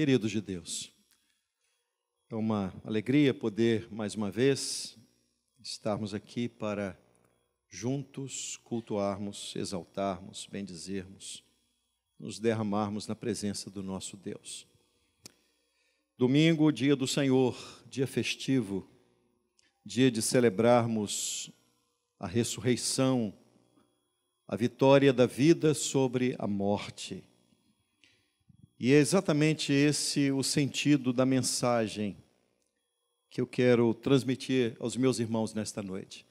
Queridos de Deus, é uma alegria poder, mais uma vez, estarmos aqui para juntos cultuarmos, exaltarmos, bendizermos, nos derramarmos na presença do nosso Deus. Domingo, dia do Senhor, dia festivo, dia de celebrarmos a ressurreição, a vitória da vida sobre a morte. E é exatamente esse o sentido da mensagem que eu quero transmitir aos meus irmãos nesta noite.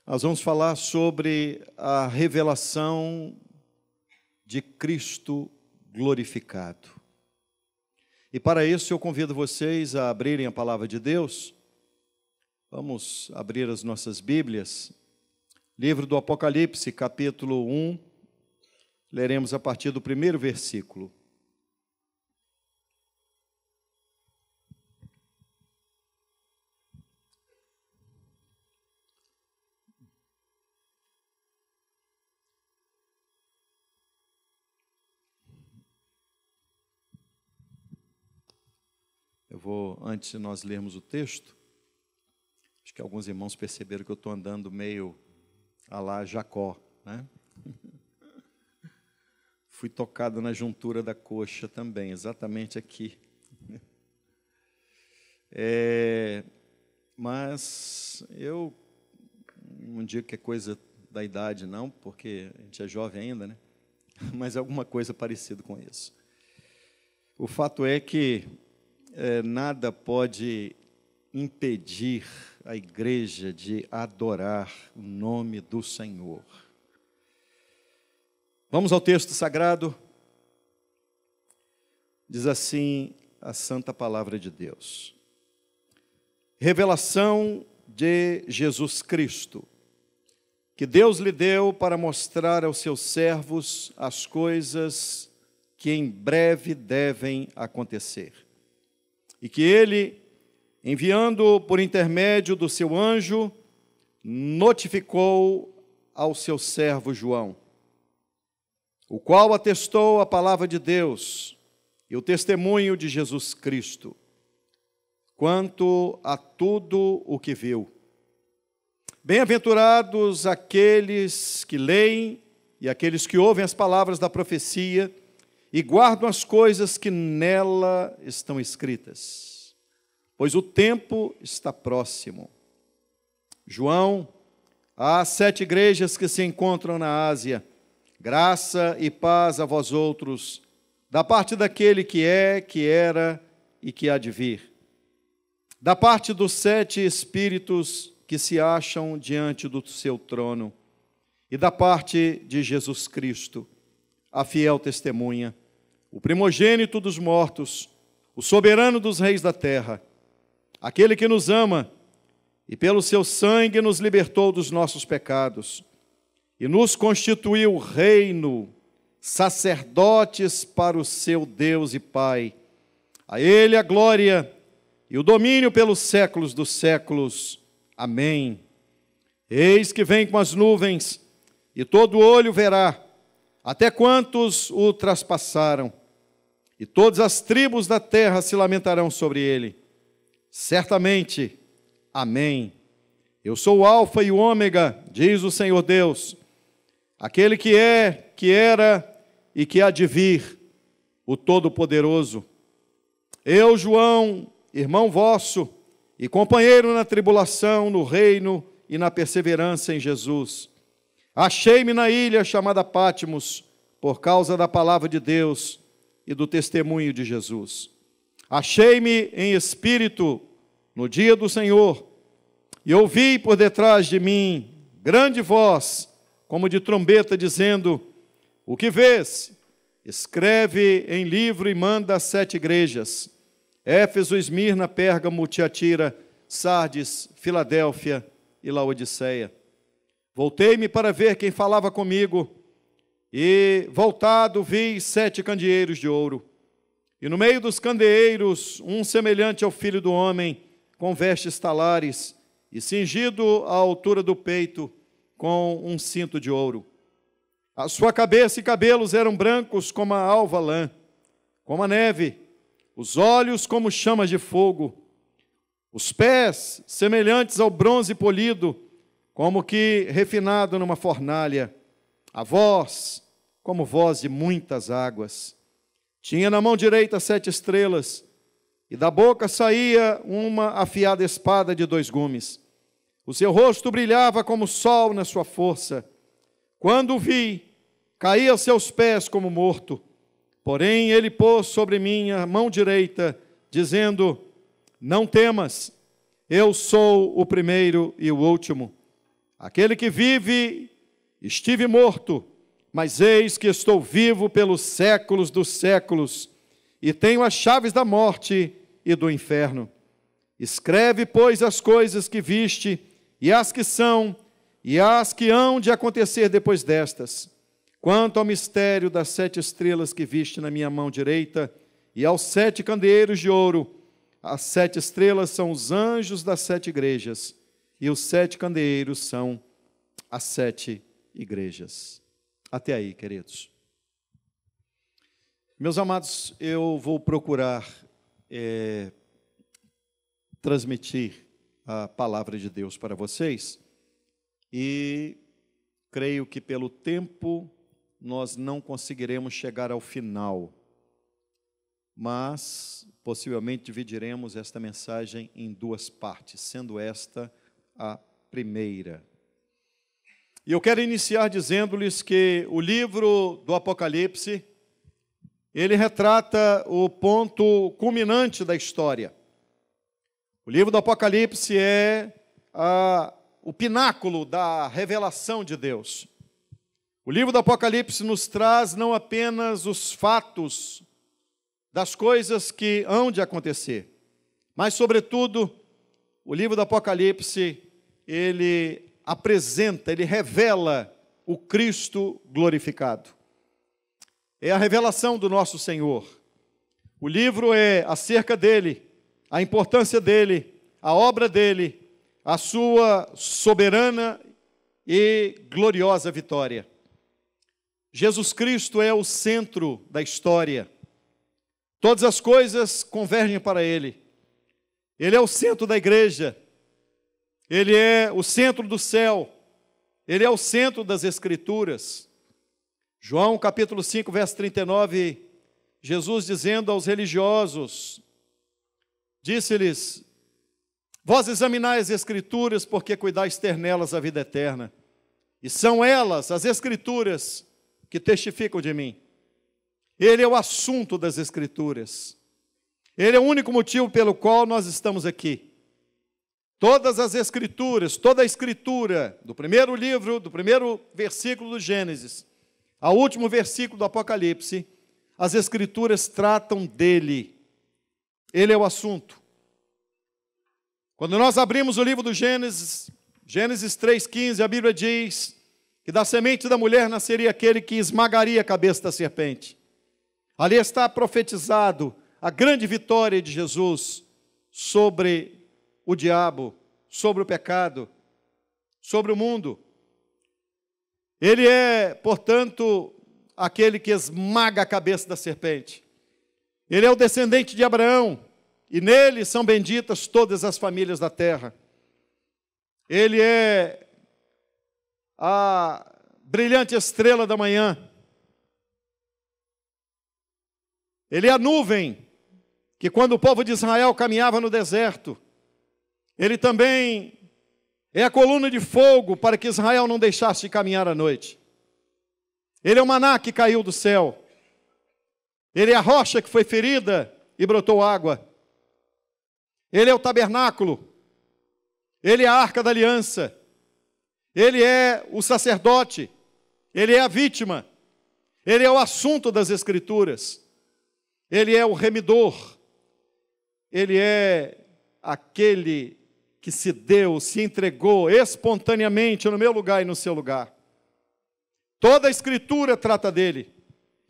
Nós vamos falar sobre a revelação de Cristo glorificado. E para isso eu convido vocês a abrirem a palavra de Deus. Vamos abrir as nossas Bíblias. Livro do Apocalipse, capítulo 1. Leremos a partir do primeiro versículo. Eu vou, antes de nós lermos o texto, acho que alguns irmãos perceberam que eu estou andando meio a lá Jacó, né? Fui tocado na juntura da coxa também, exatamente aqui. Mas eu não digo que é coisa da idade não, porque a gente é jovem ainda, né? Mas alguma coisa parecida com isso. O fato é que nada pode impedir a igreja de adorar o nome do Senhor. Vamos ao texto sagrado. Diz assim a santa palavra de Deus. Revelação de Jesus Cristo, que Deus lhe deu para mostrar aos seus servos as coisas que em breve devem acontecer. E que ele, enviando por intermédio do seu anjo, notificou ao seu servo João, o qual atestou a palavra de Deus e o testemunho de Jesus Cristo, quanto a tudo o que viu. Bem-aventurados aqueles que leem e aqueles que ouvem as palavras da profecia e guardam as coisas que nela estão escritas, pois o tempo está próximo. João, às 7 igrejas que se encontram na Ásia, graça e paz a vós outros, da parte daquele que é, que era e que há de vir, da parte dos 7 espíritos que se acham diante do seu trono, e da parte de Jesus Cristo, a fiel testemunha, o primogênito dos mortos, o soberano dos reis da terra, aquele que nos ama e pelo seu sangue nos libertou dos nossos pecados e nos constituiu reino, sacerdotes para o seu Deus e Pai. A ele a glória e o domínio pelos séculos dos séculos. Amém. Eis que vem com as nuvens, e todo olho verá, até quantos o traspassaram, e todas as tribos da terra se lamentarão sobre ele. Certamente, amém. Eu sou o Alfa e o Ômega, diz o Senhor Deus, aquele que é, que era e que há de vir, o Todo-Poderoso. Eu, João, irmão vosso, e companheiro na tribulação, no reino e na perseverança em Jesus, achei-me na ilha chamada Patmos, por causa da palavra de Deus e do testemunho de Jesus. Achei-me em espírito no dia do Senhor, e ouvi por detrás de mim grande voz, como de trombeta, dizendo: o que vês? Escreve em livro e manda às 7 igrejas: Éfeso, Esmirna, Pérgamo, Tiatira, Sardes, Filadélfia e Laodiceia. Voltei-me para ver quem falava comigo, e voltado vi 7 candeeiros de ouro. E no meio dos candeeiros, um semelhante ao Filho do Homem, com vestes talares, e cingido à altura do peito, com um cinto de ouro. A sua cabeça e cabelos eram brancos como a alva lã, como a neve, os olhos como chamas de fogo, os pés semelhantes ao bronze polido, como que refinado numa fornalha, a voz como voz de muitas águas. Tinha na mão direita 7 estrelas, e da boca saía uma afiada espada de 2 gumes. O seu rosto brilhava como o sol na sua força. Quando o vi, caí aos seus pés como morto. Porém, ele pôs sobre minha mão direita, dizendo: não temas, eu sou o primeiro e o último. Aquele que vive, estive morto, mas eis que estou vivo pelos séculos dos séculos, e tenho as chaves da morte e do inferno. Escreve, pois, as coisas que viste, e as que são, e as que hão de acontecer depois destas. Quanto ao mistério das 7 estrelas que viste na minha mão direita, e aos 7 candeeiros de ouro, as 7 estrelas são os anjos das 7 igrejas, e os 7 candeeiros são as 7 igrejas. Até aí, queridos. Meus amados, eu vou procurar transmitir a palavra de Deus para vocês, e creio que pelo tempo nós não conseguiremos chegar ao final, mas possivelmente dividiremos esta mensagem em 2 partes, sendo esta a primeira. E eu quero iniciar dizendo-lhes que o livro do Apocalipse, ele retrata o ponto culminante da história. O livro do Apocalipse é o pináculo da revelação de Deus. O livro do Apocalipse nos traz não apenas os fatos das coisas que hão de acontecer, mas, sobretudo, o livro do Apocalipse, ele apresenta, ele revela o Cristo glorificado. É a revelação do nosso Senhor. O livro é acerca dele, a importância dele, a obra dele, a sua soberana e gloriosa vitória. Jesus Cristo é o centro da história. Todas as coisas convergem para ele. Ele é o centro da igreja. Ele é o centro do céu. Ele é o centro das Escrituras. João capítulo 5, verso 39, Jesus dizendo aos religiosos, disse-lhes: vós examinai as Escrituras, porque cuidais ter nelas a vida eterna. E são elas, as Escrituras, que testificam de mim. Ele é o assunto das Escrituras. Ele é o único motivo pelo qual nós estamos aqui. Todas as Escrituras, toda a Escritura, do primeiro livro, do primeiro versículo do Gênesis, ao último versículo do Apocalipse, as Escrituras tratam dele. Ele é o assunto. Quando nós abrimos o livro do Gênesis, Gênesis 3,15, a Bíblia diz que da semente da mulher nasceria aquele que esmagaria a cabeça da serpente. Ali está profetizado a grande vitória de Jesus sobre o diabo, sobre o pecado, sobre o mundo. Ele é, portanto, aquele que esmaga a cabeça da serpente. Ele é o descendente de Abraão, e nele são benditas todas as famílias da terra. Ele é a brilhante estrela da manhã. Ele é a nuvem que, quando o povo de Israel caminhava no deserto, ele também é a coluna de fogo para que Israel não deixasse de caminhar à noite. Ele é o maná que caiu do céu. Ele é a rocha que foi ferida e brotou água. Ele é o tabernáculo. Ele é a arca da aliança. Ele é o sacerdote. Ele é a vítima. Ele é o assunto das Escrituras. Ele é o remidor. Ele é aquele que se deu, se entregou espontaneamente no meu lugar e no seu lugar. Toda a Escritura trata dele.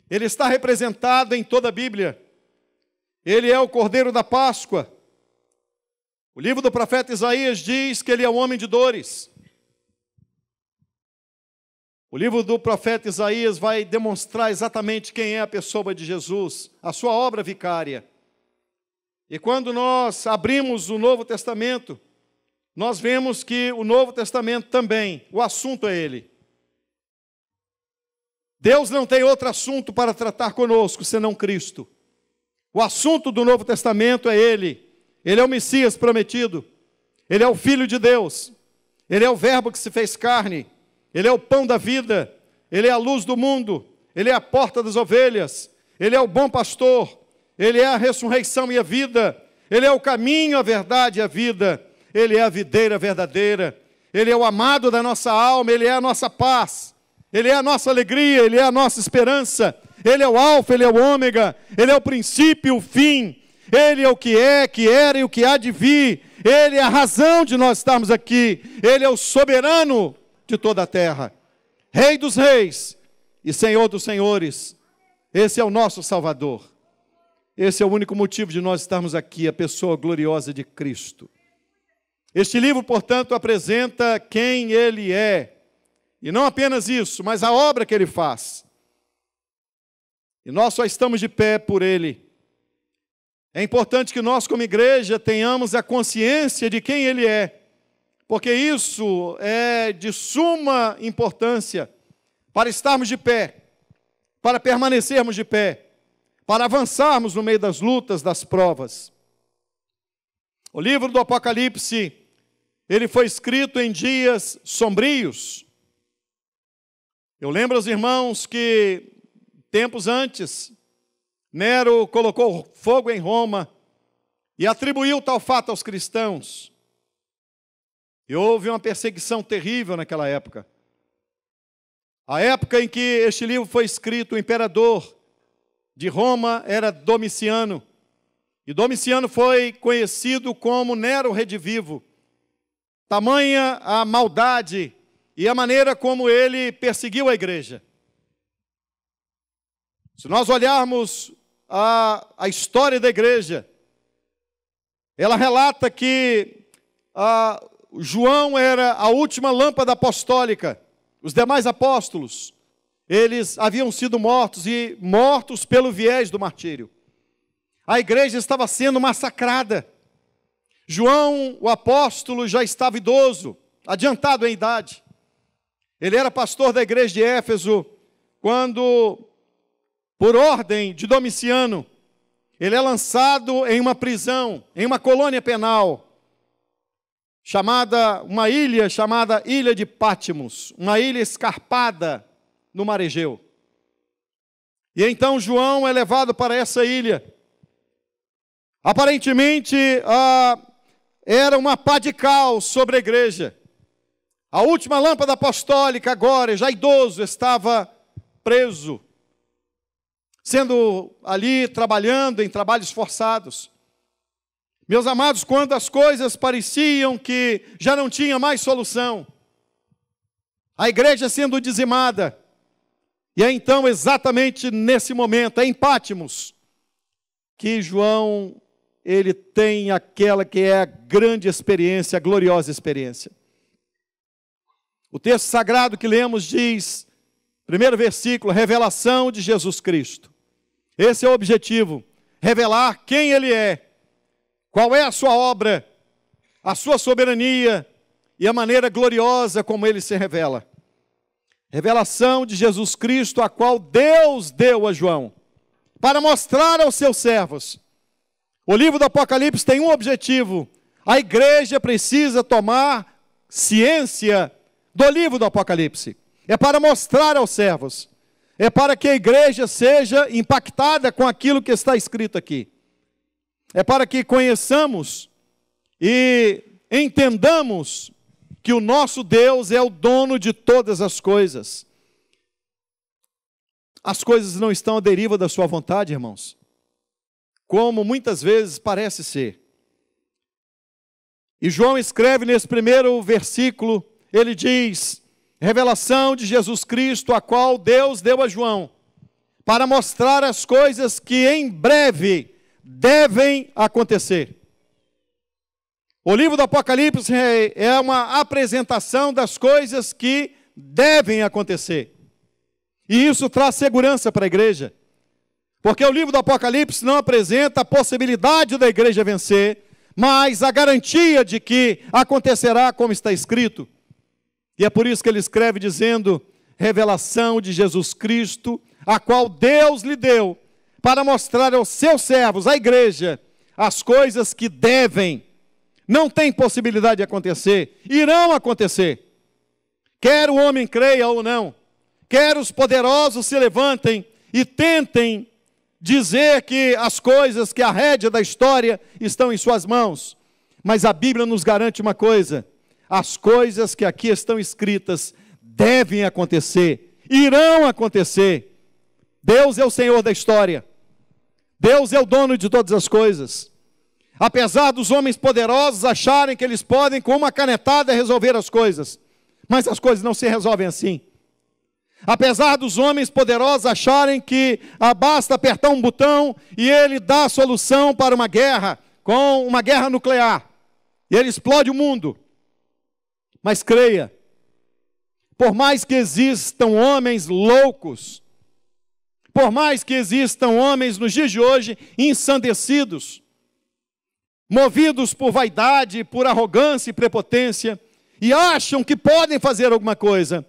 Ele está representado em toda a Bíblia. Ele é o Cordeiro da Páscoa. O livro do profeta Isaías diz que ele é um homem de dores. O livro do profeta Isaías vai demonstrar exatamente quem é a pessoa de Jesus, a sua obra vicária. E quando nós abrimos o Novo Testamento, nós vemos que o Novo Testamento também, o assunto é Ele. Deus não tem outro assunto para tratar conosco, senão Cristo. O assunto do Novo Testamento é Ele. Ele é o Messias prometido. Ele é o Filho de Deus. Ele é o Verbo que se fez carne. Ele é o pão da vida. Ele é a luz do mundo. Ele é a porta das ovelhas. Ele é o bom pastor. Ele é a ressurreição e a vida. Ele é o caminho, a verdade e a vida. Ele é a videira verdadeira. Ele é o amado da nossa alma. Ele é a nossa paz. Ele é a nossa alegria. Ele é a nossa esperança. Ele é o alfa, Ele é o ômega. Ele é o princípio e o fim. Ele é o que é, que era e o que há de vir. Ele é a razão de nós estarmos aqui. Ele é o soberano de toda a terra. Rei dos reis e Senhor dos senhores. Esse é o nosso Salvador. Esse é o único motivo de nós estarmos aqui, a pessoa gloriosa de Cristo. Este livro, portanto, apresenta quem Ele é. E não apenas isso, mas a obra que Ele faz. E nós só estamos de pé por Ele. É importante que nós, como igreja, tenhamos a consciência de quem Ele é, porque isso é de suma importância para estarmos de pé, para permanecermos de pé, para avançarmos no meio das lutas, das provas. O livro do Apocalipse, ele foi escrito em dias sombrios. Eu lembro aos irmãos que, tempos antes, Nero colocou fogo em Roma e atribuiu tal fato aos cristãos. E houve uma perseguição terrível naquela época. A época em que este livro foi escrito, o imperador de Roma era Domiciano. E Domiciano foi conhecido como Nero Redivivo. Tamanha a maldade e a maneira como ele perseguiu a igreja. Se nós olharmos a história da igreja, ela relata que João era a última lâmpada apostólica. Os demais apóstolos, eles haviam sido mortos e mortos pelo viés do martírio. A igreja estava sendo massacrada. João, o apóstolo, já estava idoso, adiantado em idade. Ele era pastor da igreja de Éfeso quando, por ordem de Domiciano, ele é lançado em uma prisão, em uma colônia penal, uma ilha chamada Ilha de Patmos, uma ilha escarpada no mar Egeu. E então João é levado para essa ilha. Aparentemente, era uma pá de cal sobre a igreja. A última lâmpada apostólica agora, já idoso, estava preso, sendo ali trabalhando em trabalhos forçados. Meus amados, quando as coisas pareciam que já não tinha mais solução, a igreja sendo dizimada, e é então exatamente nesse momento, em Patmos, que João, ele tem aquela que é a grande experiência, a gloriosa experiência. O texto sagrado que lemos diz, primeiro versículo, revelação de Jesus Cristo. Esse é o objetivo, revelar quem Ele é, qual é a sua obra, a sua soberania e a maneira gloriosa como Ele se revela. Revelação de Jesus Cristo, a qual Deus deu a João, para mostrar aos seus servos. O livro do Apocalipse tem um objetivo. A igreja precisa tomar ciência do livro do Apocalipse. É para mostrar aos servos. É para que a igreja seja impactada com aquilo que está escrito aqui. É para que conheçamos e entendamos que o nosso Deus é o dono de todas as coisas. As coisas não estão à deriva da sua vontade, irmãos, como muitas vezes parece ser. E João escreve nesse primeiro versículo, ele diz, revelação de Jesus Cristo, a qual Deus deu a João, para mostrar as coisas que em breve devem acontecer. O livro do Apocalipse é uma apresentação das coisas que devem acontecer. E isso traz segurança para a igreja. Porque o livro do Apocalipse não apresenta a possibilidade da igreja vencer, mas a garantia de que acontecerá como está escrito. E é por isso que ele escreve dizendo: revelação de Jesus Cristo, a qual Deus lhe deu, para mostrar aos seus servos, a igreja, as coisas que devem, não tem possibilidade de acontecer, irão acontecer. Quer o homem creia ou não, quer os poderosos se levantem e tentem dizer que as coisas, que a rédea da história estão em suas mãos. Mas a Bíblia nos garante uma coisa: as coisas que aqui estão escritas devem acontecer, irão acontecer. Deus é o Senhor da história. Deus é o dono de todas as coisas. Apesar dos homens poderosos acharem que eles podem com uma canetada resolver as coisas, mas as coisas não se resolvem assim. Apesar dos homens poderosos acharem que basta apertar um botão e ele dá a solução para uma guerra, com uma guerra nuclear, e ele explode o mundo. Mas creia, por mais que existam homens loucos, por mais que existam homens nos dias de hoje ensandecidos, movidos por vaidade, por arrogância e prepotência, e acham que podem fazer alguma coisa,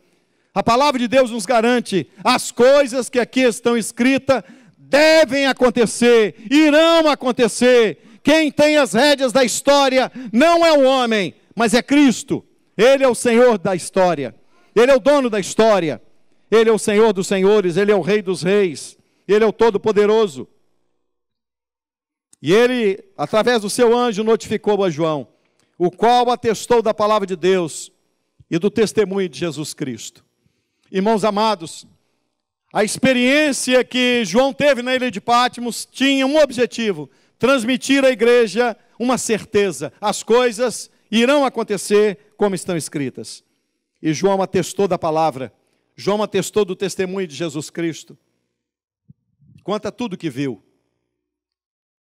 a palavra de Deus nos garante: as coisas que aqui estão escritas devem acontecer, irão acontecer. Quem tem as rédeas da história não é o homem, mas é Cristo. Ele é o Senhor da história, Ele é o dono da história, Ele é o Senhor dos senhores, Ele é o Rei dos reis, Ele é o Todo-Poderoso. E Ele, através do seu anjo, notificou a João, o qual atestou da palavra de Deus e do testemunho de Jesus Cristo. Irmãos amados, a experiência que João teve na ilha de Patmos tinha um objetivo: transmitir à igreja uma certeza: as coisas irão acontecer como estão escritas. E João atestou da palavra, João atestou do testemunho de Jesus Cristo, quanto a tudo que viu.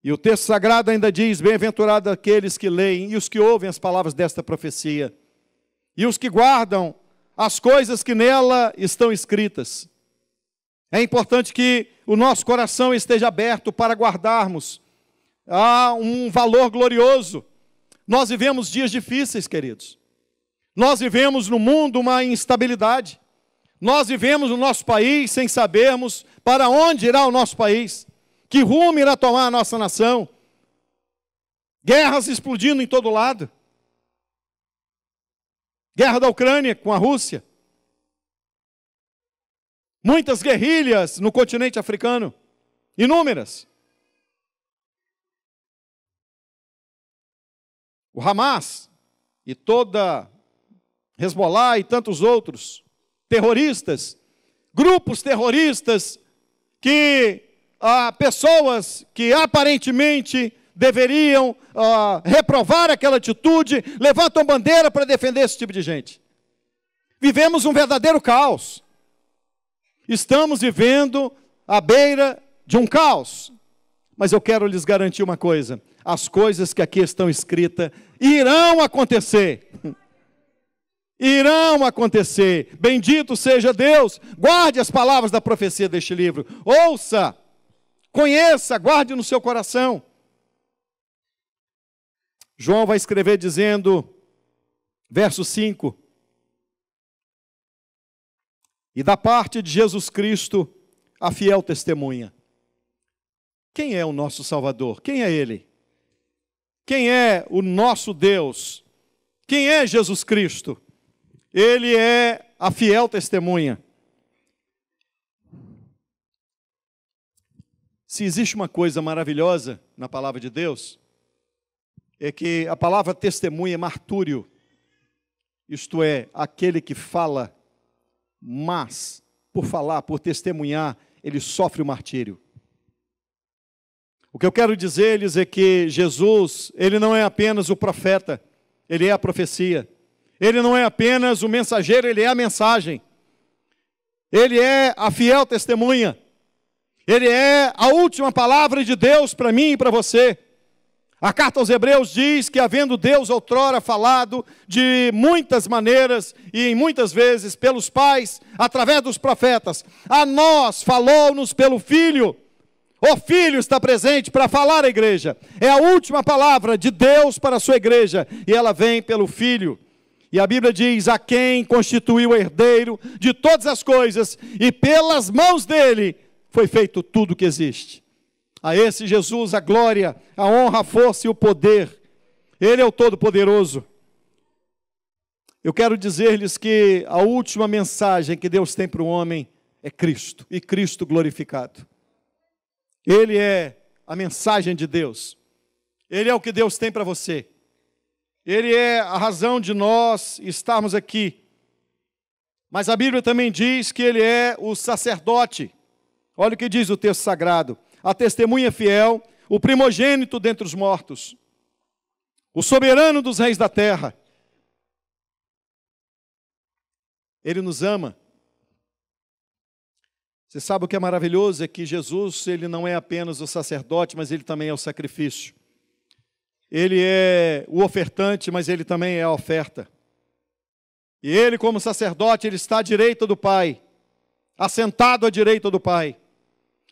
E o texto sagrado ainda diz: bem-aventurados aqueles que leem e os que ouvem as palavras desta profecia, e os que guardam as coisas que nela estão escritas. É importante que o nosso coração esteja aberto para guardarmos um valor glorioso. Nós vivemos dias difíceis, queridos. Nós vivemos no mundo uma instabilidade. Nós vivemos no nosso país sem sabermos para onde irá o nosso país, que rumo irá tomar a nossa nação. Guerras explodindo em todo lado. Guerra da Ucrânia com a Rússia. Muitas guerrilhas no continente africano. Inúmeras. O Hamas e toda Hezbollah e tantos outros terroristas, grupos terroristas que pessoas que aparentemente deveriam reprovar aquela atitude, levantam bandeira para defender esse tipo de gente. Vivemos um verdadeiro caos. Estamos vivendo à beira de um caos. Mas eu quero lhes garantir uma coisa: as coisas que aqui estão escritas irão acontecer. Irão acontecer. Bendito seja Deus. Guarde as palavras da profecia deste livro. Ouça, conheça, guarde no seu coração. João vai escrever dizendo, verso 5: e da parte de Jesus Cristo, a fiel testemunha. Quem é o nosso Salvador? Quem é Ele? Quem é o nosso Deus? Quem é Jesus Cristo? Ele é a fiel testemunha. Se existe uma coisa maravilhosa na palavra de Deus, é que a palavra testemunha é martúrio. Isto é, aquele que fala, mas por falar, por testemunhar, ele sofre o martírio. O que eu quero dizer-lhes é que Jesus, ele não é apenas o profeta, ele é a profecia. Ele não é apenas o mensageiro, ele é a mensagem. Ele é a fiel testemunha. Ele é a última palavra de Deus para mim e para você. A carta aos Hebreus diz que, havendo Deus outrora falado de muitas maneiras e em muitas vezes pelos pais, através dos profetas, a nós falou-nos pelo Filho. O Filho está presente para falar à igreja. É a última palavra de Deus para a sua igreja. E ela vem pelo Filho. E a Bíblia diz: a quem constituiu o herdeiro de todas as coisas, e pelas mãos dele foi feito tudo o que existe. A esse Jesus a glória, a honra, a força e o poder. Ele é o Todo-Poderoso. Eu quero dizer-lhes que a última mensagem que Deus tem para o homem é Cristo, e Cristo glorificado. Ele é a mensagem de Deus. Ele é o que Deus tem para você. Ele é a razão de nós estarmos aqui. Mas a Bíblia também diz que Ele é o sacerdote. Olha o que diz o texto sagrado: a testemunha fiel, o primogênito dentre os mortos, o soberano dos reis da terra. Ele nos ama. Você sabe o que é maravilhoso? É que Jesus, Ele não é apenas o sacerdote, mas Ele também é o sacrifício. Ele é o ofertante, mas Ele também é a oferta. E Ele, como sacerdote, Ele está à direita do Pai, assentado à direita do Pai.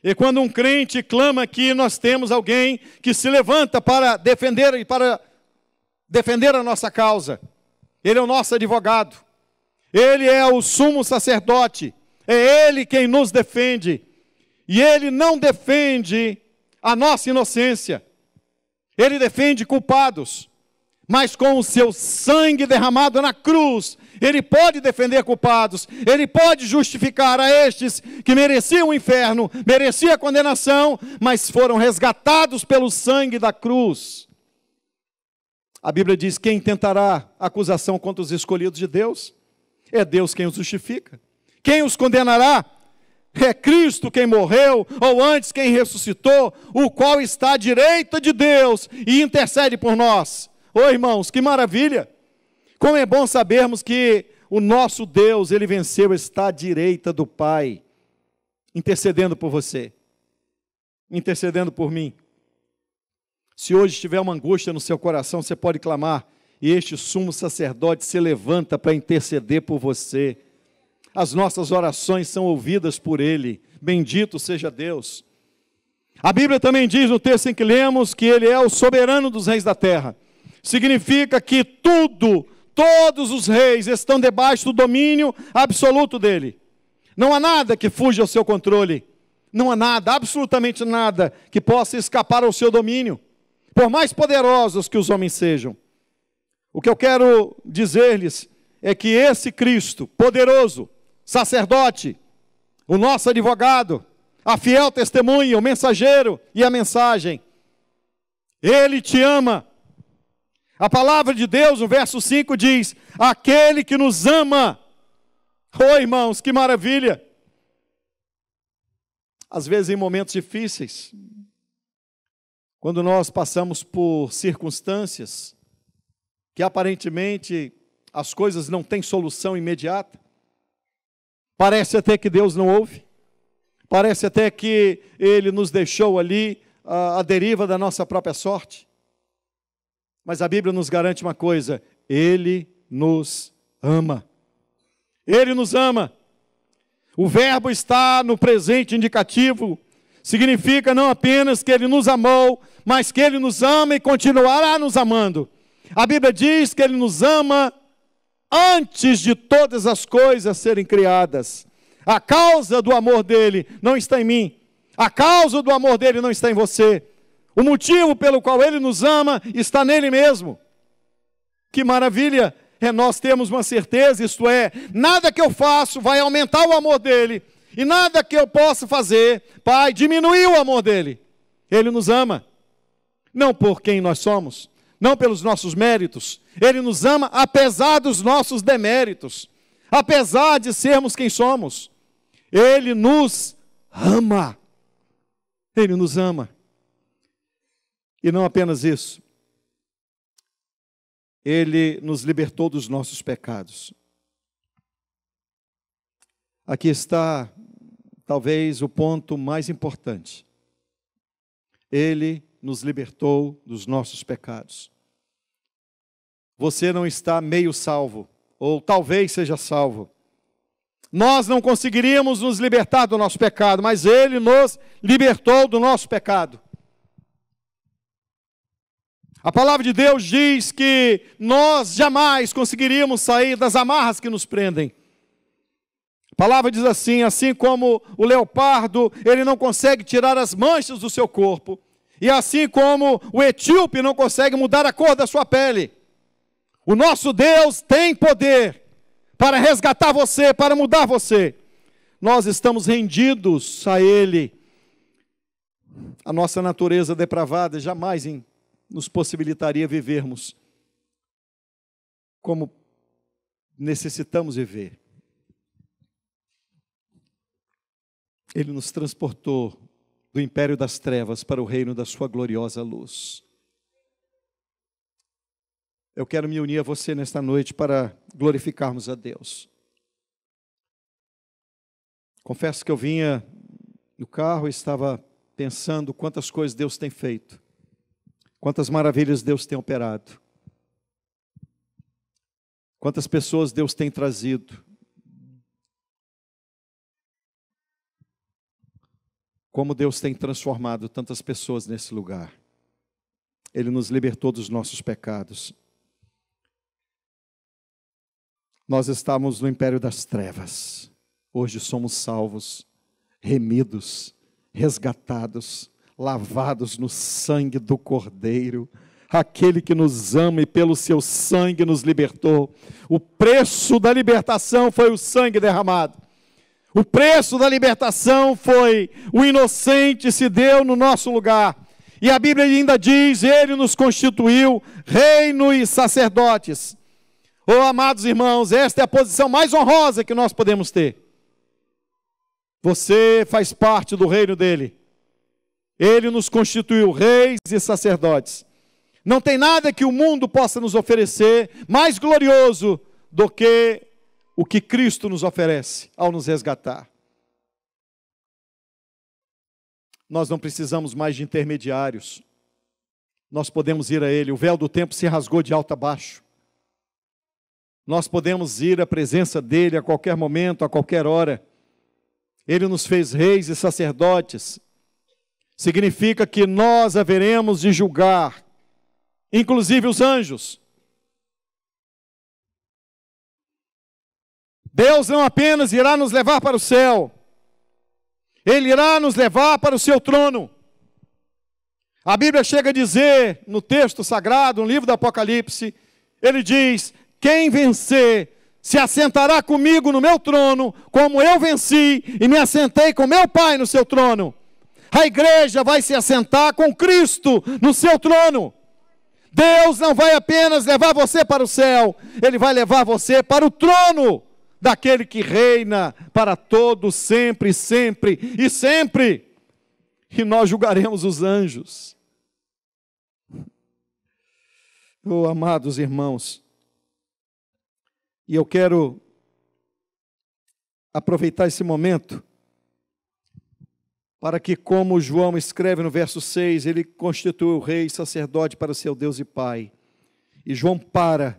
E quando um crente clama aqui, nós temos alguém que se levanta para defender a nossa causa. Ele é o nosso advogado. Ele é o sumo sacerdote. É Ele quem nos defende. E Ele não defende a nossa inocência. Ele defende culpados. Mas com o seu sangue derramado na cruz, Ele pode defender culpados. Ele pode justificar a estes que mereciam o inferno, mereciam a condenação, mas foram resgatados pelo sangue da cruz. A Bíblia diz: quem tentará acusação contra os escolhidos de Deus? É Deus quem os justifica. Quem os condenará? É Cristo quem morreu, ou antes quem ressuscitou, o qual está à direita de Deus e intercede por nós. Ô irmãos, que maravilha! Como é bom sabermos que o nosso Deus, Ele venceu, está à direita do Pai, intercedendo por você, intercedendo por mim. Se hoje tiver uma angústia no seu coração, você pode clamar, e este sumo sacerdote se levanta para interceder por você. As nossas orações são ouvidas por Ele. Bendito seja Deus. A Bíblia também diz no texto em que lemos que Ele é o soberano dos reis da terra. Significa que todos os reis estão debaixo do domínio absoluto dEle. Não há nada que fuja ao seu controle. Não há nada, absolutamente nada, que possa escapar ao seu domínio. Por mais poderosos que os homens sejam. O que eu quero dizer-lhes é que esse Cristo poderoso, sacerdote, o nosso advogado, a fiel testemunha, o mensageiro e a mensagem, Ele te ama. A palavra de Deus, no verso 5 diz: aquele que nos ama. Oh irmãos, que maravilha! Às vezes em momentos difíceis, quando nós passamos por circunstâncias que aparentemente as coisas não têm solução imediata, parece até que Deus não ouve, parece até que Ele nos deixou ali à deriva da nossa própria sorte. Mas a Bíblia nos garante uma coisa: Ele nos ama. Ele nos ama. O verbo está no presente indicativo, significa não apenas que Ele nos amou, mas que Ele nos ama e continuará nos amando. A Bíblia diz que Ele nos ama antes de todas as coisas serem criadas. A causa do amor dEle não está em mim. A causa do amor dEle não está em você. O motivo pelo qual Ele nos ama está nele mesmo. Que maravilha é nós termos uma certeza, isto é, nada que eu faço vai aumentar o amor dEle, e nada que eu possa fazer vai diminuir o amor dEle. Ele nos ama, não por quem nós somos, não pelos nossos méritos. Ele nos ama apesar dos nossos deméritos, apesar de sermos quem somos. Ele nos ama. Ele nos ama. E não apenas isso, Ele nos libertou dos nossos pecados. Aqui está, talvez, o ponto mais importante. Ele nos libertou dos nossos pecados. Você não está meio salvo, ou talvez seja salvo, Nós não conseguiríamos nos libertar do nosso pecado, mas Ele nos libertou do nosso pecado. A palavra de Deus diz que nós jamais conseguiríamos sair das amarras que nos prendem. A palavra diz assim como o leopardo, ele não consegue tirar as manchas do seu corpo, e assim como o etíope não consegue mudar a cor da sua pele, o nosso Deus tem poder para resgatar você, para mudar você. Nós estamos rendidos a Ele. A nossa natureza depravada jamais nos possibilitaria vivermos como necessitamos viver. Ele nos transportou do império das trevas para o reino da sua gloriosa luz. Eu quero me unir a você nesta noite para glorificarmos a Deus. Confesso que eu vinha no carro e estava pensando quantas coisas Deus tem feito, quantas maravilhas Deus tem operado, quantas pessoas Deus tem trazido, como Deus tem transformado tantas pessoas nesse lugar. Ele nos libertou dos nossos pecados. Nós estávamos no império das trevas. Hoje somos salvos, remidos, resgatados, lavados no sangue do Cordeiro. Aquele que nos ama e pelo seu sangue nos libertou. O preço da libertação foi o sangue derramado. O preço da libertação foi o inocente se deu no nosso lugar. E a Bíblia ainda diz, Ele nos constituiu reino e sacerdotes. Oh, amados irmãos, esta é a posição mais honrosa que nós podemos ter. Você faz parte do reino dele. Ele nos constituiu reis e sacerdotes. Não tem nada que o mundo possa nos oferecer mais glorioso do que o que Cristo nos oferece ao nos resgatar. Nós não precisamos mais de intermediários. Nós podemos ir a Ele. O véu do templo se rasgou de alto a baixo. Nós podemos ir à presença dEle a qualquer momento, a qualquer hora. Ele nos fez reis e sacerdotes. Significa que nós haveremos de julgar, inclusive os anjos. Deus não apenas irá nos levar para o céu, Ele irá nos levar para o seu trono. A Bíblia chega a dizer, no texto sagrado, no livro do Apocalipse, ele diz, quem vencer se assentará comigo no meu trono, como eu venci e me assentei com meu Pai no seu trono. A igreja vai se assentar com Cristo no seu trono. Deus não vai apenas levar você para o céu, Ele vai levar você para o trono daquele que reina para todos, sempre, sempre e sempre. E nós julgaremos os anjos. Oh, amados irmãos, e eu quero aproveitar esse momento para que, como João escreve no verso 6, ele constituiu o rei e sacerdote para o seu Deus e Pai. E João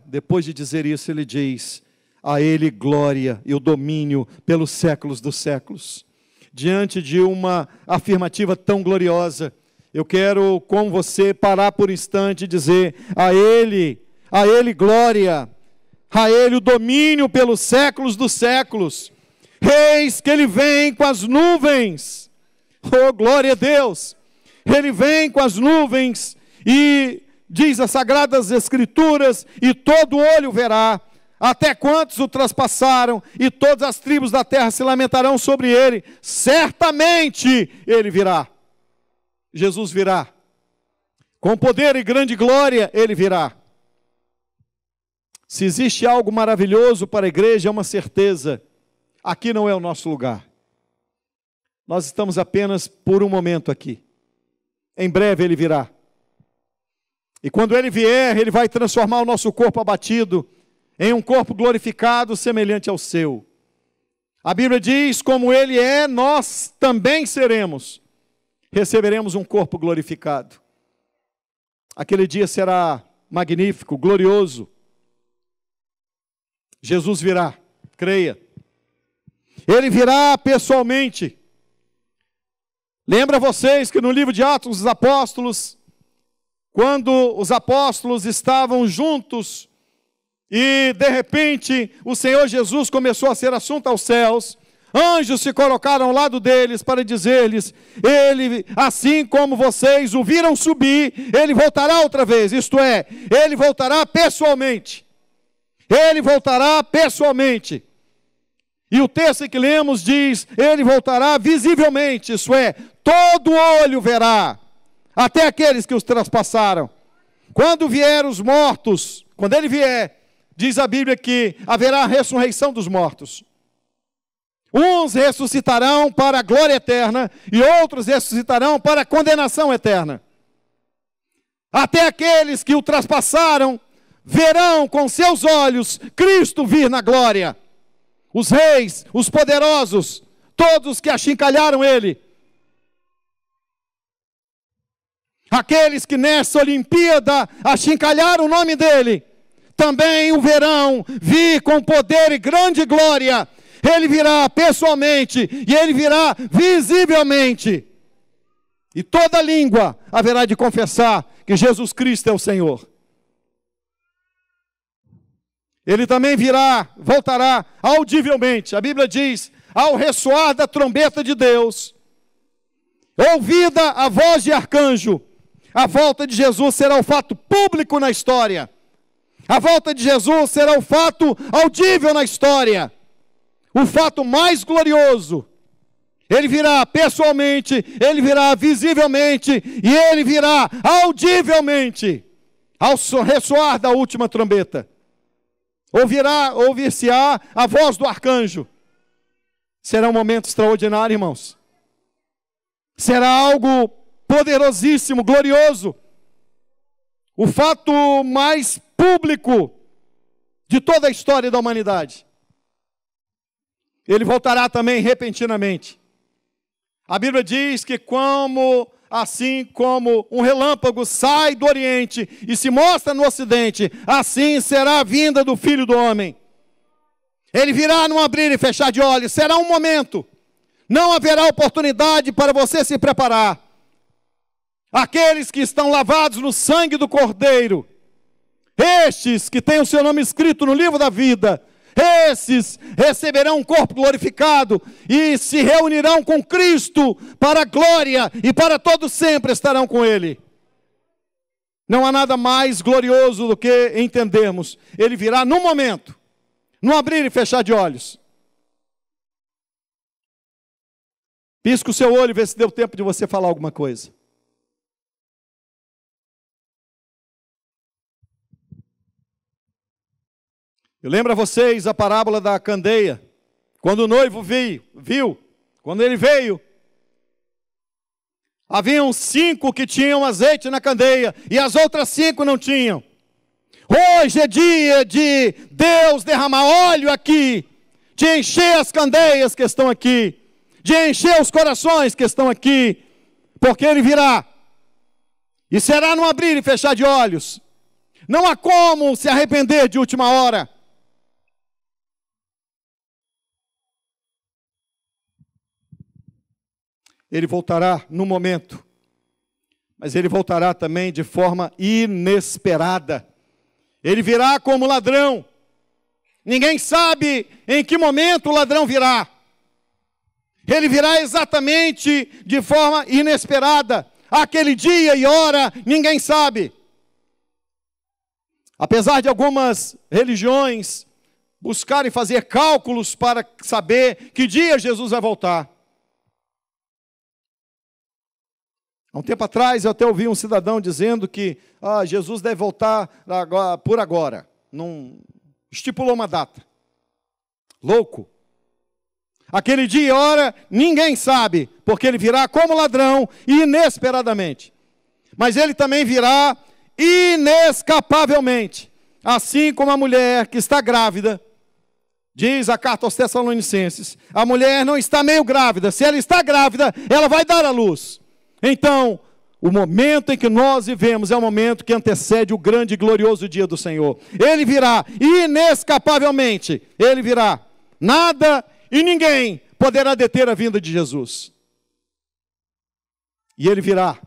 depois de dizer isso, ele diz, a Ele glória e o domínio pelos séculos dos séculos. Diante de uma afirmativa tão gloriosa, eu quero com você parar por um instante e dizer, a Ele glória, a Ele o domínio pelos séculos dos séculos. Eis que Ele vem com as nuvens. Oh, glória a Deus! Ele vem com as nuvens e diz as Sagradas Escrituras, e todo olho verá, até quantos o traspassaram, e todas as tribos da terra se lamentarão sobre ele. Certamente ele virá. Jesus virá. Com poder e grande glória ele virá. Se existe algo maravilhoso para a igreja, é uma certeza. Aqui não é o nosso lugar. Nós estamos apenas por um momento aqui. Em breve ele virá. E quando ele vier, ele vai transformar o nosso corpo abatido em um corpo glorificado semelhante ao seu. A Bíblia diz, como ele é, nós também seremos. Receberemos um corpo glorificado. Aquele dia será magnífico, glorioso. Jesus virá, creia. Ele virá pessoalmente. Lembra vocês que no livro de Atos dos Apóstolos, quando os apóstolos estavam juntos e de repente o Senhor Jesus começou a ser assunto aos céus, anjos se colocaram ao lado deles para dizer-lhes: ele, assim como vocês o viram subir, ele voltará outra vez, isto é, ele voltará pessoalmente. Ele voltará pessoalmente. E o texto que lemos diz: ele voltará visivelmente, isso é, todo olho verá, até aqueles que os traspassaram. Quando vier os mortos, quando ele vier, diz a Bíblia que haverá a ressurreição dos mortos. Uns ressuscitarão para a glória eterna e outros ressuscitarão para a condenação eterna. Até aqueles que o traspassaram verão com seus olhos Cristo vir na glória. Os reis, os poderosos, todos que achincalharam ele. Aqueles que nessa Olimpíada achincalharam o nome dele, também o verão vir com poder e grande glória. Ele virá pessoalmente e ele virá visivelmente. E toda língua haverá de confessar que Jesus Cristo é o Senhor. Ele também virá, voltará audivelmente. A Bíblia diz: ao ressoar da trombeta de Deus, ouvida a voz de arcanjo, a volta de Jesus será o fato público na história. A volta de Jesus será o fato audível na história. O fato mais glorioso. Ele virá pessoalmente, ele virá visivelmente e ele virá audivelmente ao ressoar da última trombeta. Ouvir-se-á a voz do arcanjo. Será um momento extraordinário, irmãos. Será algo poderosíssimo, glorioso. O fato mais público de toda a história da humanidade. Ele voltará também repentinamente. A Bíblia diz que assim como um relâmpago sai do Oriente e se mostra no Ocidente, assim será a vinda do Filho do Homem. Ele virá num abrir e fechar de olhos, será um momento. Não haverá oportunidade para você se preparar. Aqueles que estão lavados no sangue do Cordeiro, estes que têm o seu nome escrito no livro da vida, esses receberão um corpo glorificado e se reunirão com Cristo para a glória e para todo sempre estarão com Ele. Não há nada mais glorioso do que entendermos. Ele virá num momento, num abrir e fechar de olhos. Pisca o seu olho e vê se deu tempo de você falar alguma coisa. Eu lembro a vocês a parábola da candeia. Quando o noivo viu, quando ele veio, haviam 5 que tinham azeite na candeia e as outras 5 não tinham. Hoje é dia de Deus derramar óleo aqui, de encher as candeias que estão aqui, de encher os corações que estão aqui, porque Ele virá. E será num abrir e fechar de olhos. Não há como se arrepender de última hora. Ele voltará no momento, mas ele voltará também de forma inesperada. Ele virá como ladrão. Ninguém sabe em que momento o ladrão virá. Ele virá exatamente de forma inesperada. Aquele dia e hora, ninguém sabe. Apesar de algumas religiões buscarem fazer cálculos para saber que dia Jesus vai voltar. Há um tempo atrás eu até ouvi um cidadão dizendo que Jesus deve voltar por agora. Não estipulou uma data. Louco. Aquele dia e hora ninguém sabe, porque ele virá como ladrão inesperadamente. Mas ele também virá inescapavelmente. Assim como a mulher que está grávida, diz a carta aos Tessalonicenses, a mulher não está meio grávida. Se ela está grávida, ela vai dar à luz. Então, o momento em que nós vivemos é o momento que antecede o grande e glorioso dia do Senhor. Ele virá inescapavelmente. Ele virá. Nada e ninguém poderá deter a vinda de Jesus. E ele virá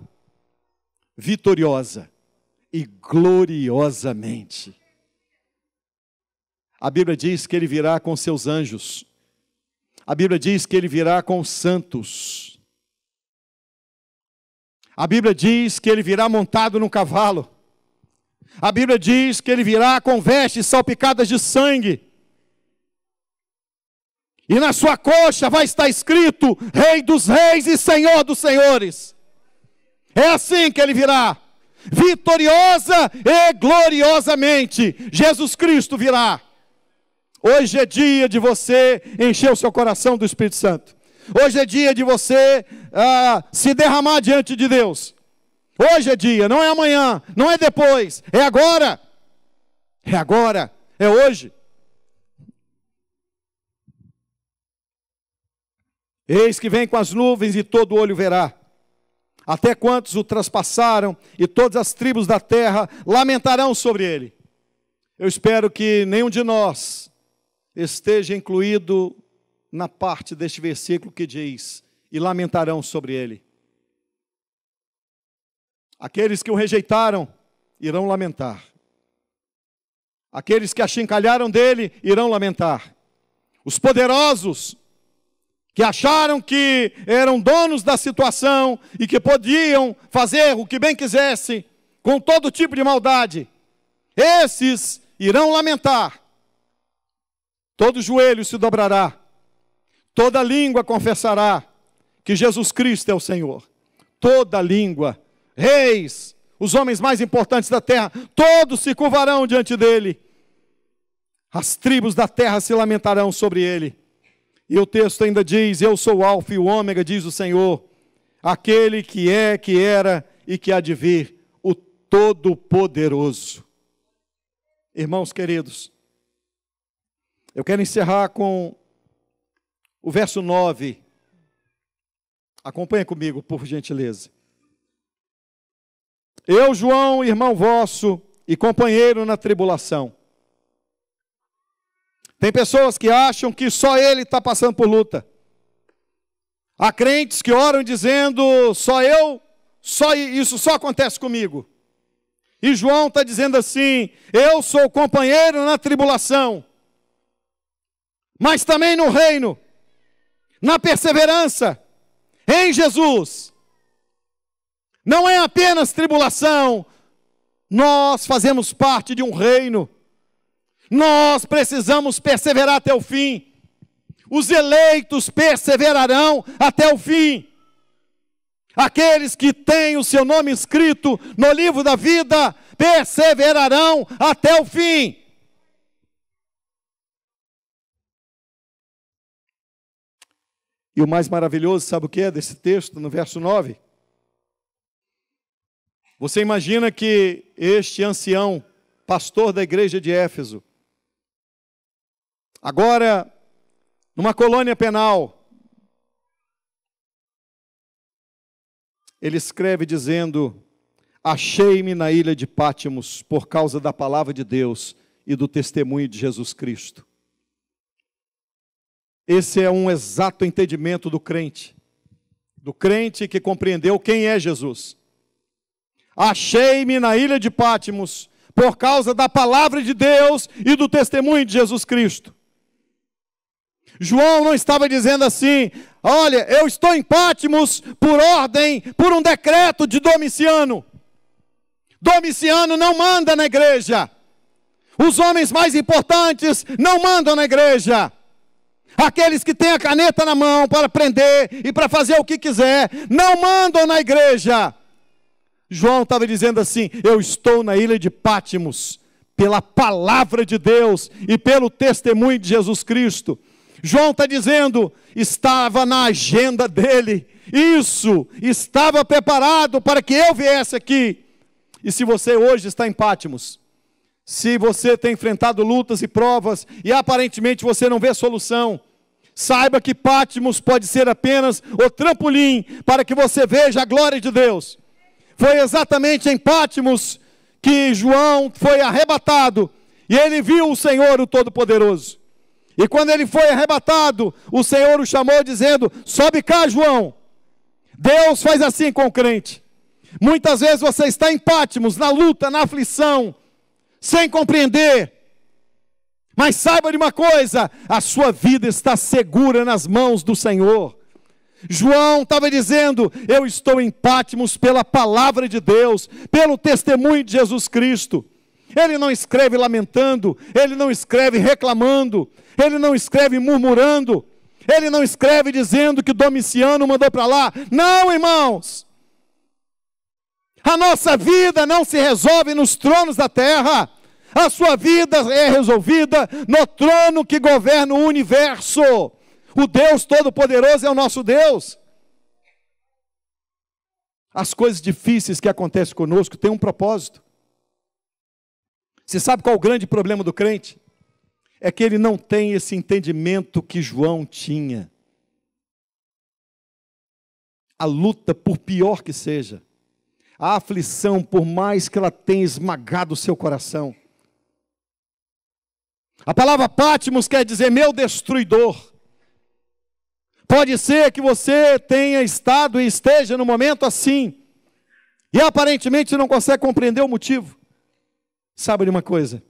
vitoriosa e gloriosamente. A Bíblia diz que ele virá com seus anjos. A Bíblia diz que ele virá com os santos. A Bíblia diz que ele virá montado num cavalo. A Bíblia diz que ele virá com vestes salpicadas de sangue. E na sua coxa vai estar escrito: Rei dos reis e Senhor dos senhores. É assim que ele virá, vitoriosa e gloriosamente. Jesus Cristo virá. Hoje é dia de você encher o seu coração do Espírito Santo. Hoje é dia de você se derramar diante de Deus. Hoje é dia, não é amanhã, não é depois, é agora. É agora, é hoje. Eis que vem com as nuvens e todo olho verá. Até quantos o traspassaram, e todas as tribos da terra lamentarão sobre ele. Eu espero que nenhum de nós esteja incluído na parte deste versículo que diz: e lamentarão sobre ele. Aqueles que o rejeitaram irão lamentar. Aqueles que achincalharam dele irão lamentar. Os poderosos que acharam que eram donos da situação e que podiam fazer o que bem quisessem, com todo tipo de maldade, esses irão lamentar. Todo joelho se dobrará, toda língua confessará que Jesus Cristo é o Senhor. Toda língua, reis, os homens mais importantes da terra, todos se curvarão diante dele. As tribos da terra se lamentarão sobre ele. E o texto ainda diz: eu sou o Alfa e o Ômega, diz o Senhor, aquele que é, que era e que há de vir, o Todo-Poderoso. Irmãos queridos, eu quero encerrar com o verso 9. Acompanhe comigo, por gentileza. Eu, João, irmão vosso e companheiro na tribulação. Tem pessoas que acham que só ele está passando por luta. Há crentes que oram dizendo: isso só acontece comigo. E João está dizendo assim: eu sou companheiro na tribulação, mas também no reino, na perseverança, em Jesus. Não é apenas tribulação, nós fazemos parte de um reino. Nós precisamos perseverar até o fim. Os eleitos perseverarão até o fim. Aqueles que têm o seu nome escrito no livro da vida perseverarão até o fim. E o mais maravilhoso, sabe o que é desse texto, no verso 9? Você imagina que este ancião, pastor da igreja de Éfeso, agora, numa colônia penal, ele escreve dizendo: achei-me na ilha de Pátimos por causa da palavra de Deus e do testemunho de Jesus Cristo. Esse é um exato entendimento do crente que compreendeu quem é Jesus. Achei-me na ilha de Pátimos por causa da palavra de Deus e do testemunho de Jesus Cristo. João não estava dizendo assim: olha, eu estou em Pátimos por um decreto de Domiciano. Domiciano não manda na igreja. Os homens mais importantes não mandam na igreja. Aqueles que têm a caneta na mão para prender e para fazer o que quiser, não mandam na igreja. João estava dizendo assim: eu estou na ilha de Pátimos pela palavra de Deus e pelo testemunho de Jesus Cristo. João está dizendo, estava na agenda dele, isso, estava preparado para que eu viesse aqui. E se você hoje está em Pátimos, se você tem enfrentado lutas e provas, e aparentemente você não vê solução, saiba que Pátimos pode ser apenas o trampolim para que você veja a glória de Deus. Foi exatamente em Pátimos que João foi arrebatado, e ele viu o Senhor, o Todo-Poderoso. E quando ele foi arrebatado, o Senhor o chamou dizendo: sobe cá, João. Deus faz assim com o crente. Muitas vezes você está em Patmos, na luta, na aflição, sem compreender. Mas saiba de uma coisa, a sua vida está segura nas mãos do Senhor. João estava dizendo: eu estou em Patmos pela palavra de Deus, pelo testemunho de Jesus Cristo. Ele não escreve lamentando, ele não escreve reclamando, ele não escreve murmurando, ele não escreve dizendo que Domiciano mandou para lá. Não, irmãos, a nossa vida não se resolve nos tronos da terra, a sua vida é resolvida no trono que governa o universo. O Deus Todo-Poderoso é o nosso Deus. As coisas difíceis que acontecem conosco têm um propósito. Você sabe qual é o grande problema do crente? É que ele não tem esse entendimento que João tinha. A luta, por pior que seja, a aflição, por mais que ela tenha esmagado o seu coração. A palavra Patmos quer dizer meu destruidor. Pode ser que você tenha estado e esteja no momento assim, e aparentemente não consegue compreender o motivo. Sabe de uma coisa?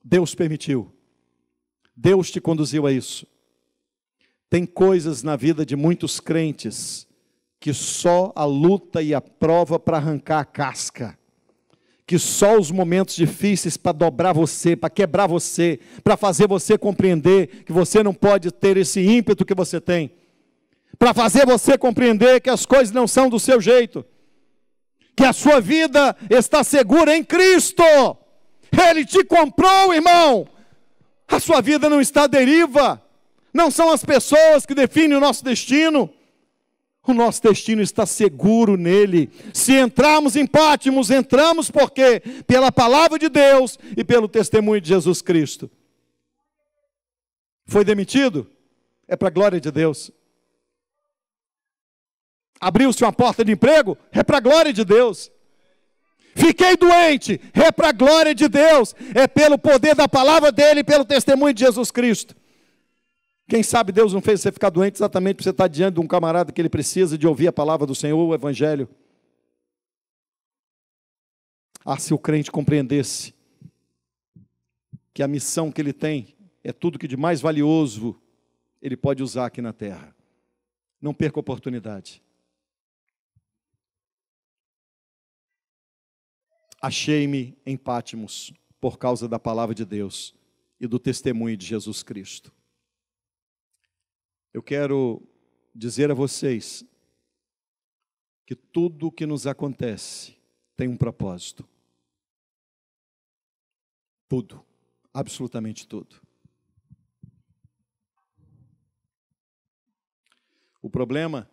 Deus permitiu. Deus te conduziu a isso. Tem coisas na vida de muitos crentes que só a luta e a prova para arrancar a casca. Que só os momentos difíceis para dobrar você, para quebrar você, para fazer você compreender que você não pode ter esse ímpeto que você tem. Para fazer você compreender que as coisas não são do seu jeito. Que a sua vida está segura em Cristo. Ele te comprou, irmão. A sua vida não está à deriva. Não são as pessoas que definem o nosso destino. O nosso destino está seguro nele. Se entrarmos em Patmos, entramos por quê? Pela palavra de Deus e pelo testemunho de Jesus Cristo. Foi demitido? É para a glória de Deus. Abriu-se uma porta de emprego? É para a glória de Deus. Fiquei doente? É para a glória de Deus. É pelo poder da palavra dele e pelo testemunho de Jesus Cristo. Quem sabe Deus não fez você ficar doente exatamente para você estar diante de um camarada que ele precisa de ouvir a palavra do Senhor, o Evangelho. Ah, se o crente compreendesse que a missão que ele tem é tudo que de mais valioso ele pode usar aqui na terra. Não perca a oportunidade. Achei-me em Patmos por causa da palavra de Deus e do testemunho de Jesus Cristo. Eu quero dizer a vocês que tudo o que nos acontece tem um propósito. Tudo, absolutamente tudo. O problema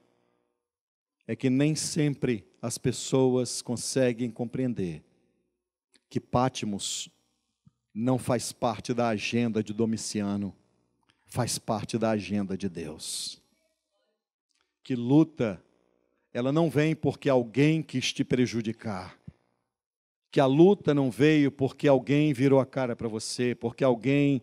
é que nem sempre as pessoas conseguem compreender que Patmos não faz parte da agenda de Domiciano, faz parte da agenda de Deus. Que luta, ela não vem porque alguém quis te prejudicar. Que a luta não veio porque alguém virou a cara para você, porque alguém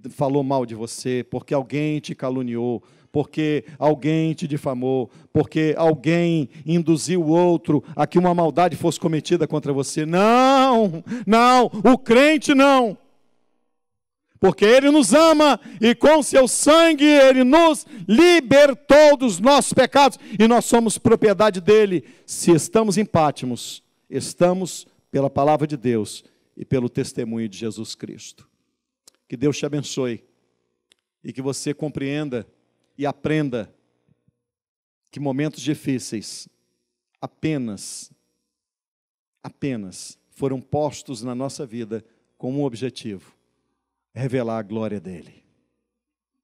falou mal de você, porque alguém te caluniou, porque alguém te difamou, porque alguém induziu o outro a que uma maldade fosse cometida contra você. Não, não, o crente não. Porque Ele nos ama e com seu sangue Ele nos libertou dos nossos pecados e nós somos propriedade dEle. Se estamos em Patmos, estamos pela palavra de Deus e pelo testemunho de Jesus Cristo. Que Deus te abençoe e que você compreenda e aprenda que momentos difíceis apenas foram postos na nossa vida com um objetivo: revelar a glória dele.